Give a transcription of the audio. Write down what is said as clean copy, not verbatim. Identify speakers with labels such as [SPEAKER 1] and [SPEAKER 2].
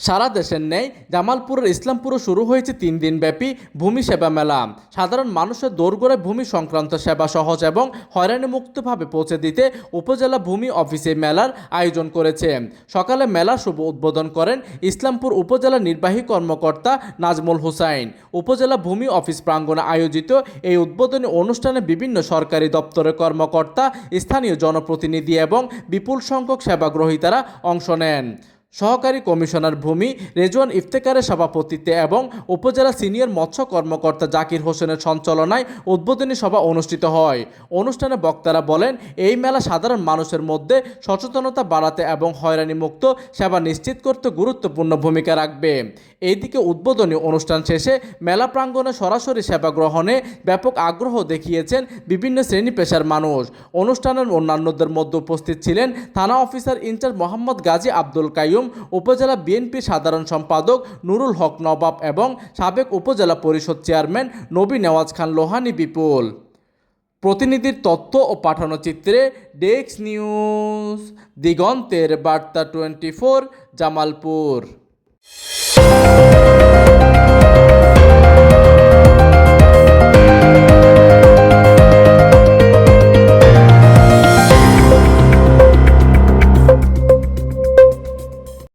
[SPEAKER 1] সারা দেশের ন্যায় জামালপুরের ইসলামপুরে শুরু হয়েছে 3 দিনব্যাপী ভূমি সেবা মেলা। সাধারণ মানুষের দোরগোড়ায় ভূমি সংক্রান্ত সেবা সহজ এবং হয়রানিমুক্তভাবে পৌঁছে দিতে উপজেলা ভূমি অফিসে মেলার আয়োজন করেছে। সকালে মেলার শুভ উদ্বোধন করেন ইসলামপুর উপজেলা নির্বাহী কর্মকর্তা নাজমুল হুসাইন। উপজেলা ভূমি অফিস প্রাঙ্গণে আয়োজিত এই উদ্বোধনী অনুষ্ঠানে বিভিন্ন সরকারি দপ্তরের কর্মকর্তা, স্থানীয় জনপ্রতিনিধি এবং বিপুল সংখ্যক সেবাগ্রহীতারা অংশ নেন। সহকারী কমিশনার ভূমি রেজওয়ান ইফতেখারের সভাপতিত্বে এবং উপজেলা সিনিয়র মৎস্য কর্মকর্তা জাকির হোসেনের সঞ্চালনায় উদ্বোধনী সভা অনুষ্ঠিত হয়। অনুষ্ঠানে বক্তারা বলেন, এই মেলা সাধারণ মানুষের মধ্যে সচেতনতা বাড়াতে এবং হয়রানিমুক্ত সেবা নিশ্চিত করতে গুরুত্বপূর্ণ ভূমিকা রাখবে। এইদিকে উদ্বোধনী অনুষ্ঠান শেষে মেলা প্রাঙ্গণে সরাসরি সেবা গ্রহণে ব্যাপক আগ্রহ দেখিয়েছেন বিভিন্ন শ্রেণী পেশার মানুষ। অনুষ্ঠানের অন্যান্যদের মধ্যে উপস্থিত ছিলেন থানা অফিসার ইনচার্জ মোহাম্মদ গাজী আব্দুল কাইয়ুম, উপজেলা বিএনপি সাধারণ সম্পাদক নুরুল হক নবাব এবং সাবেক উপজেলা পরিষদ চেয়ারম্যান নবী নেওয়াজ খান লোহানী বিপুল। প্রতিনিধির তথ্য ও পাঠানো চিত্রে ডেস্ক নিউজ, দিগন্তের বার্তা 24, জামালপুর।